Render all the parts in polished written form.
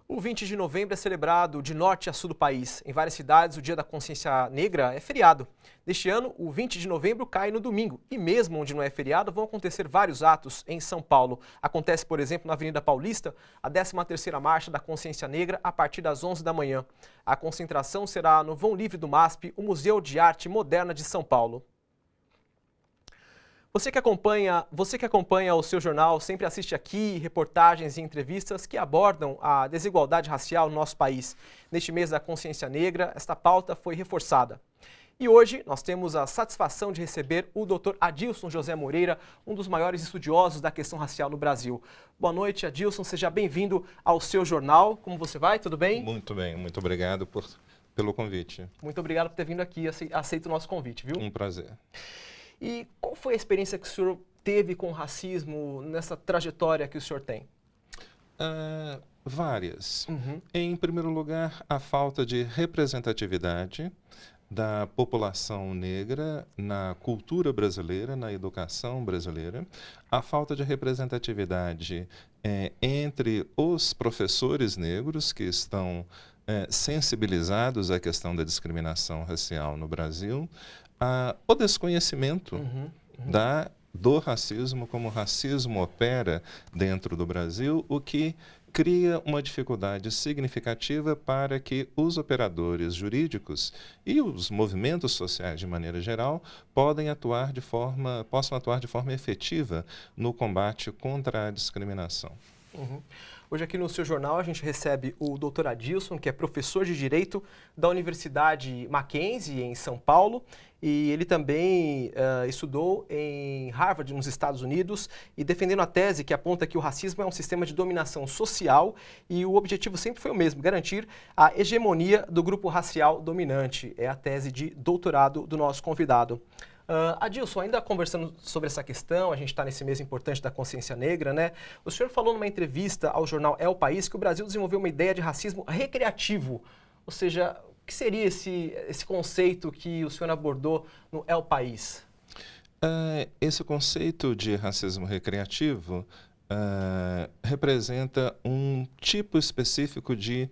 O 20 de novembro é celebrado de norte a sul do país. Em várias cidades, o Dia da Consciência Negra é feriado. Neste ano, o 20 de novembro cai no domingo. E mesmo onde não é feriado, vão acontecer vários atos em São Paulo. Acontece, por exemplo, na Avenida Paulista, a 13ª Marcha da Consciência Negra, a partir das 11 da manhã. A concentração será no Vão Livre do MASP, o Museu de Arte Moderna de São Paulo. Você que acompanha o seu jornal sempre assiste aqui reportagens e entrevistas que abordam a desigualdade racial no nosso país. Neste mês da Consciência Negra, esta pauta foi reforçada. E hoje nós temos a satisfação de receber o Dr. Adilson José Moreira, um dos maiores estudiosos da questão racial no Brasil. Boa noite, Adilson, seja bem-vindo ao seu jornal. Como você vai? Tudo bem? Muito bem, muito obrigado pelo convite. Muito obrigado por ter vindo aqui, aceita o nosso convite, viu? Um prazer. E qual foi a experiência que o senhor teve com o racismo nessa trajetória que o senhor tem? Várias. Em primeiro lugar, a falta de representatividade da população negra na cultura brasileira, na educação brasileira, a falta de representatividade entre os professores negros que estão sensibilizados à questão da discriminação racial no Brasil, o desconhecimento do racismo, como o racismo opera dentro do Brasil, o que cria uma dificuldade significativa para que os operadores jurídicos e os movimentos sociais, de maneira geral, possam atuar de forma efetiva no combate contra a discriminação. Hoje aqui no seu jornal a gente recebe o Dr. Adilson, que é professor de Direito da Universidade Mackenzie, em São Paulo, e ele também estudou em Harvard, nos Estados Unidos, e defendendo a tese que aponta que o racismo é um sistema de dominação social e o objetivo sempre foi o mesmo, garantir a hegemonia do grupo racial dominante. É a tese de doutorado do nosso convidado. Adilson, ainda conversando sobre essa questão, a gente está nesse mês importante da consciência negra, né? O senhor falou numa entrevista ao jornal É o País que o Brasil desenvolveu uma ideia de racismo recreativo. Ou seja, o que seria esse conceito que o senhor abordou no É o País? Esse conceito de racismo recreativo representa um tipo específico de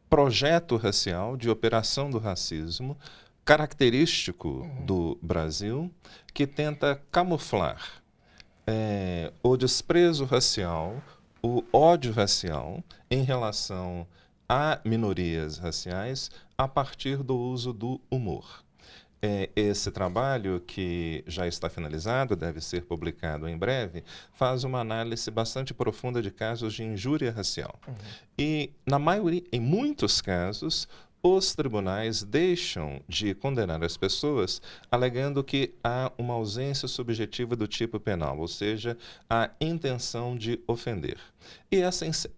projeto racial, de operação do racismo, característico do Brasil, que tenta camuflar o desprezo racial, o ódio racial em relação a minorias raciais a partir do uso do humor. Esse trabalho, que já está finalizado, deve ser publicado em breve, faz uma análise bastante profunda de casos de injúria racial. E, em muitos casos, os tribunais deixam de condenar as pessoas alegando que há uma ausência subjetiva do tipo penal, ou seja, a intenção de ofender. E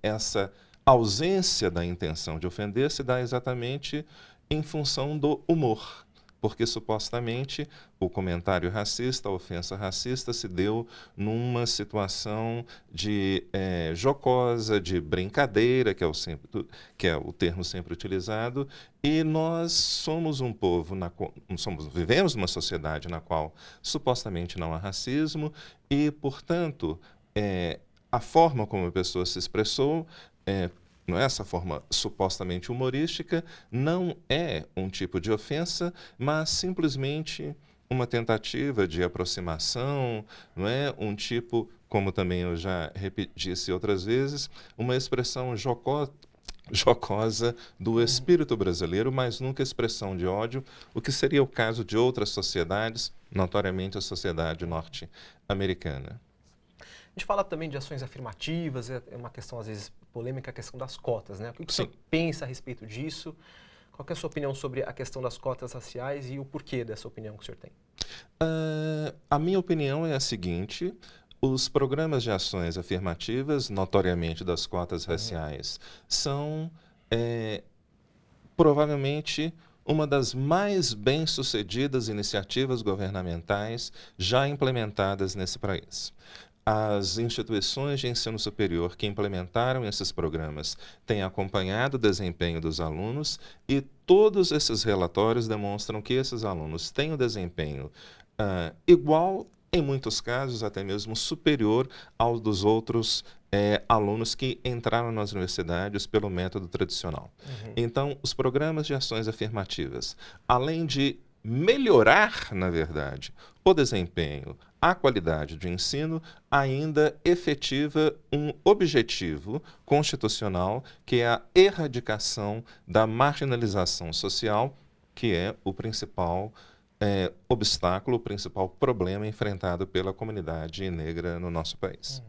essa ausência da intenção de ofender se dá exatamente em função do humor, porque supostamente o comentário racista, a ofensa racista se deu numa situação de jocosa, de brincadeira, que é o termo sempre utilizado, e nós somos um povo, vivemos numa sociedade na qual supostamente não há racismo e, portanto, a forma como a pessoa se expressou não é essa forma supostamente humorística, não é um tipo de ofensa, mas simplesmente uma tentativa de aproximação, não é um tipo, como também eu já disse outras vezes, uma expressão jocosa do espírito brasileiro, mas nunca expressão de ódio, o que seria o caso de outras sociedades, notoriamente a sociedade norte-americana. A gente fala também de ações afirmativas, é uma questão às vezes polêmica, a questão das cotas, né? O que o senhor pensa a respeito disso? Qual é a sua opinião sobre a questão das cotas raciais e o porquê dessa opinião que o senhor tem? A minha opinião é a seguinte: os programas de ações afirmativas, notoriamente das cotas raciais, são provavelmente uma das mais bem-sucedidas iniciativas governamentais já implementadas nesse país. As instituições de ensino superior que implementaram esses programas têm acompanhado o desempenho dos alunos e todos esses relatórios demonstram que esses alunos têm um desempenho igual em muitos casos até mesmo superior ao dos outros alunos que entraram nas universidades pelo método tradicional. Então, os programas de ações afirmativas, além de melhorar, na verdade, o desempenho, a qualidade de ensino, ainda efetiva um objetivo constitucional, que é a erradicação da marginalização social, que é o principal obstáculo, o principal problema enfrentado pela comunidade negra no nosso país.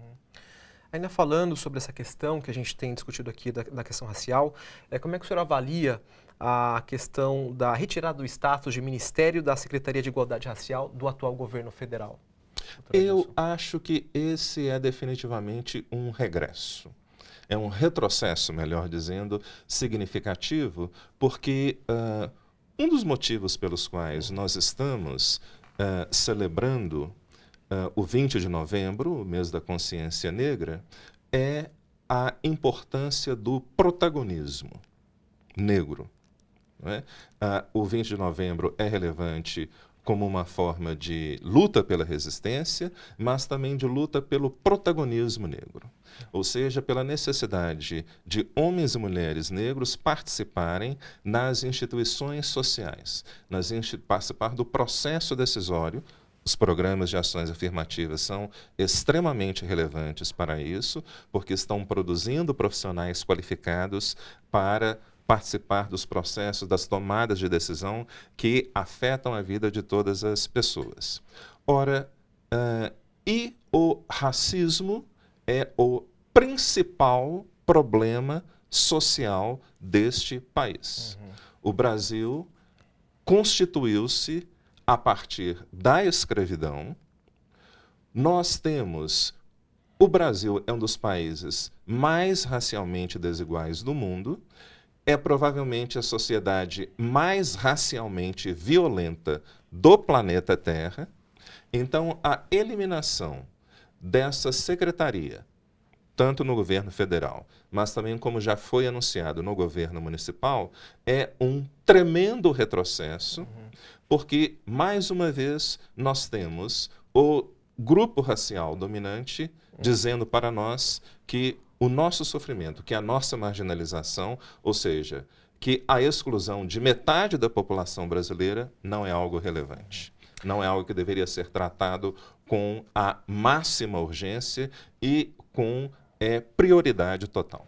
Ainda falando sobre essa questão que a gente tem discutido aqui da questão racial, como é que o senhor avalia a questão da retirada do status de Ministério da Secretaria de Igualdade Racial do atual governo federal? Eu acho que esse é definitivamente um regresso. É um retrocesso, melhor dizendo, significativo, porque um dos motivos pelos quais nós estamos celebrando o 20 de novembro, o mês da consciência negra, é a importância do protagonismo negro. Não é? O 20 de novembro é relevante como uma forma de luta pela resistência, mas também de luta pelo protagonismo negro. Ou seja, pela necessidade de homens e mulheres negros participarem nas instituições sociais, participar do processo decisório. Os programas de ações afirmativas são extremamente relevantes para isso, porque estão produzindo profissionais qualificados para participar dos processos, das tomadas de decisão que afetam a vida de todas as pessoas. Ora, e o racismo é o principal problema social deste país. O Brasil constituiu-se a partir da escravidão. Nós temos... O Brasil é um dos países mais racialmente desiguais do mundo, é provavelmente a sociedade mais racialmente violenta do planeta Terra. Então, a eliminação dessa secretaria, tanto no governo federal, mas também como já foi anunciado no governo municipal, é um tremendo retrocesso, porque, mais uma vez, nós temos o grupo racial dominante dizendo para nós que o nosso sofrimento, que a nossa marginalização, ou seja, que a exclusão de metade da população brasileira não é algo relevante. Não é algo que deveria ser tratado com a máxima urgência e com prioridade total.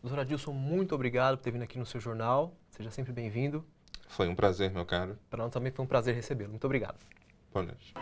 Doutor Adilson, muito obrigado por ter vindo aqui no seu jornal. Seja sempre bem-vindo. Foi um prazer, meu caro. Para nós também foi um prazer recebê-lo. Muito obrigado. Boa noite.